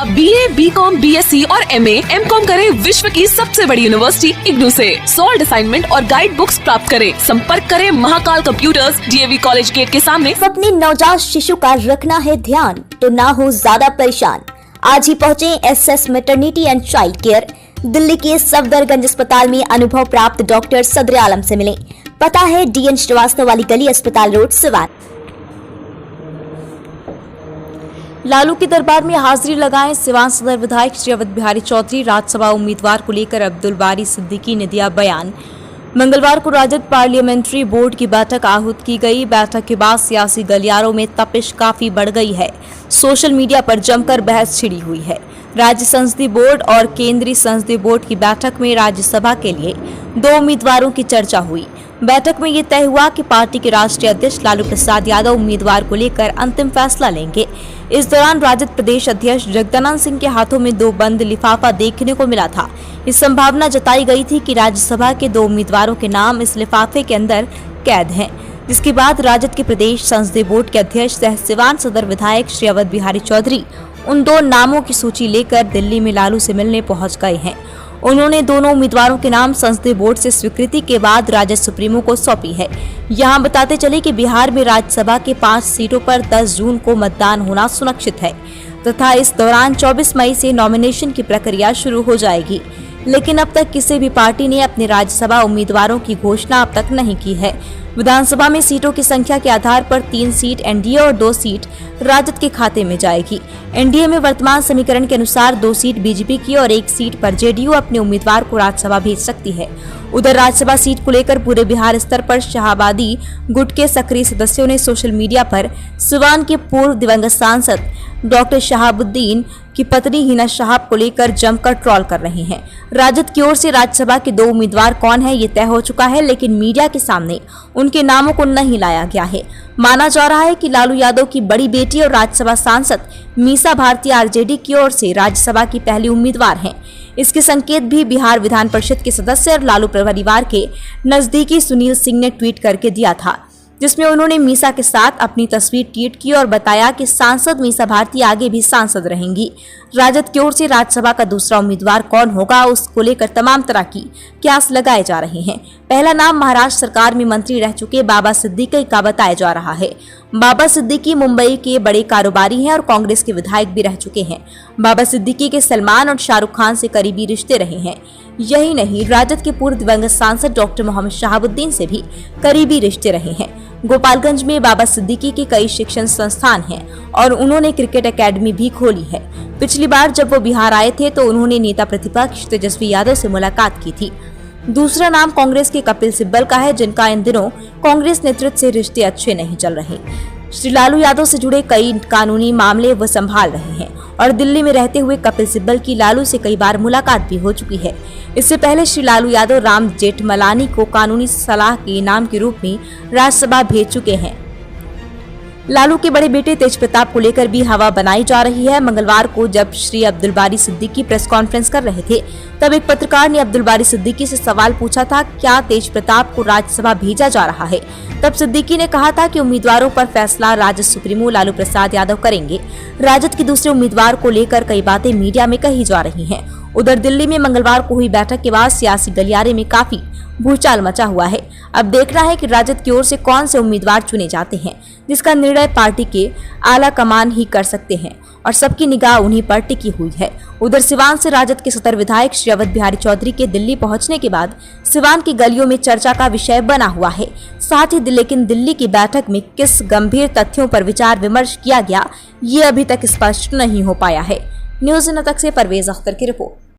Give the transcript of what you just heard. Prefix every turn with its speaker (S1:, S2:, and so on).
S1: अब BA, BCom, BSc और MA, MCom करें विश्व की सबसे बड़ी यूनिवर्सिटी इग्नू से। सॉल्ड असाइनमेंट और गाइड बुक्स प्राप्त करें। संपर्क करें Mahakal computers, DAV college gate के सामने।
S2: अपने नवजात शिशु का रखना है ध्यान तो ना हो ज्यादा परेशान। आज ही पहुँचे SS maternity and child care Delhi के सफदरगंज अस्पताल में अनुभव प्राप्त डॉक्टर सदर आलम से मिले। पता है DN श्रीवास्तव वाली गली, अस्पताल रोड, सिवान।
S3: लालू के दरबार में हाजिरी लगाएं सिवान सदर विधायक श्री अवध बिहारी चौधरी। राज्यसभा उम्मीदवार को लेकर अब्दुल बारी सिद्दीकी ने दिया बयान। मंगलवार को राजद पार्लियामेंट्री बोर्ड की बैठक आहूत की गई। बैठक के बाद सियासी गलियारों में तपिश काफी बढ़ गई है। सोशल मीडिया पर जमकर बहस छिड़ी हुई है। राज्य संसदीय बोर्ड और केंद्रीय संसदीय बोर्ड की बैठक में राज्यसभा के लिए 2 उम्मीदवारों की चर्चा हुई। बैठक में ये तय हुआ कि पार्टी के राष्ट्रीय अध्यक्ष लालू प्रसाद यादव उम्मीदवार को लेकर अंतिम फैसला लेंगे। इस दौरान राजद प्रदेश अध्यक्ष जगदानंद सिंह के हाथों में 2 बंद लिफाफा देखने को मिला था। इस संभावना जताई गई थी कि राज्यसभा के 2 उम्मीदवारों के नाम इस लिफाफे के अंदर कैद हैं, जिसके बाद राजद के प्रदेश संसदीय बोर्ड के अध्यक्ष सह सिवान सदर विधायक श्री अवध बिहारी चौधरी उन 2 नामों की सूची लेकर दिल्ली में लालू से मिलने पहुंच गए हैं। उन्होंने दोनों उम्मीदवारों के नाम संसदीय बोर्ड से स्वीकृति के बाद राजद सुप्रीमो को सौंपी है। यहां बताते चले कि बिहार में राज्यसभा के 5 सीटों पर 10 जून को मतदान होना सुनिश्चित है तथा इस दौरान 24 मई से नॉमिनेशन की प्रक्रिया शुरू हो जाएगी। लेकिन अब तक किसी भी पार्टी ने अपने राज्यसभा उम्मीदवारों की घोषणा अब तक नहीं की है। विधानसभा में सीटों की संख्या के आधार पर 3 सीट NDA और 2 सीट राजद के खाते में जाएगी। NDA में वर्तमान समीकरण के अनुसार 2 सीट बीजेपी की और 1 सीट पर JDU अपने उम्मीदवार को राज्यसभा भेज सकती है। उधर राज्यसभा सीट को लेकर पूरे बिहार स्तर पर शाहबादी गुट के सक्रिय सदस्यों ने सोशल मीडिया पर सिवान के पूर्व दिवंगत सांसद डॉक्टर शहाबुद्दीन की पत्नी हिना शहाब को लेकर जमकर ट्रोल कर रहे हैं। राजद की ओर से राज्यसभा के 2 उम्मीदवार कौन है ये तय हो चुका है, लेकिन मीडिया के सामने उनके नामों को नहीं लाया गया है। माना जा रहा है कि लालू यादव की बड़ी बेटी और राज्यसभा सांसद मीसा भारती RJD की ओर से राज्यसभा की पहली उम्मीदवार हैं। इसके संकेत भी बिहार विधान परिषद के सदस्य और लालू परिवार के नजदीकी सुनील सिंह ने ट्वीट करके दिया था, जिसमें उन्होंने मीसा के साथ अपनी तस्वीर ट्वीट की और बताया कि सांसद मीसा भारती आगे भी सांसद रहेंगी। राजद की ओर से राज्यसभा का दूसरा उम्मीदवार कौन होगा उसको लेकर तमाम तरह की क्यास लगाए जा रहे हैं। पहला नाम महाराष्ट्र सरकार में मंत्री रह चुके बाबा सिद्दीकी का बताया जा रहा है। बाबा सिद्दीकी मुंबई के बड़े कारोबारी हैं और कांग्रेस के विधायक भी रह चुके हैं। बाबा सिद्दीकी के सलमान और शाहरुख खान से करीबी रिश्ते रहे हैं। यही नहीं, राजद के पूर्व दिवंगत सांसद डॉक्टर मोहम्मद शहाबुद्दीन से भी करीबी रिश्ते रहे हैं। गोपालगंज में बाबा सिद्दीकी के कई शिक्षण संस्थान हैं और उन्होंने क्रिकेट एकेडमी भी खोली है। पिछली बार जब वो बिहार आए थे तो उन्होंने नेता प्रतिपक्ष तेजस्वी यादव से मुलाकात की थी। दूसरा नाम कांग्रेस के कपिल सिब्बल का है, जिनका इन दिनों कांग्रेस नेतृत्व से रिश्ते अच्छे नहीं चल रहे। श्री लालू यादव से जुड़े कई कानूनी मामले वो संभाल रहे हैं और दिल्ली में रहते हुए कपिल सिब्बल की लालू से कई बार मुलाकात भी हो चुकी है। इससे पहले श्री लालू यादव राम जेठमलानी को कानूनी सलाह के इनाम के रूप में राज्यसभा भेज चुके हैं। लालू के बड़े बेटे तेज प्रताप को लेकर भी हवा बनाई जा रही है। मंगलवार को जब श्री अब्दुल बारी सिद्दीकी प्रेस कॉन्फ्रेंस कर रहे थे तब एक पत्रकार ने अब्दुल बारी सिद्दीकी से सवाल पूछा था, क्या तेज प्रताप को राज्यसभा भेजा जा रहा है? तब सिद्दीकी ने कहा था कि उम्मीदवारों पर फैसला राजद सुप्रीमो लालू प्रसाद यादव करेंगे। राजद के दूसरे उम्मीदवार को लेकर कई बातें मीडिया में कही जा रही हैं। उधर दिल्ली में मंगलवार को हुई बैठक के बाद सियासी गलियारे में काफी भूचाल मचा हुआ है। अब देखना है कि राजद की ओर से कौन से उम्मीदवार चुने जाते हैं, जिसका निर्णय पार्टी के आला कमान ही कर सकते हैं और सबकी निगाह उन्हीं पर टिकी हुई है। उधर सिवान से राजद के सदर विधायक श्री अवध बिहारी चौधरी के दिल्ली पहुंचने के बाद सिवान की गलियों में चर्चा का विषय बना हुआ है। साथ ही लेकिन दिल्ली की बैठक में किस गंभीर तथ्यों पर विचार विमर्श किया गया ये अभी तक स्पष्ट नहीं हो पाया है। न्यूज़ इन तक से परवेज अख्तर की रिपोर्ट।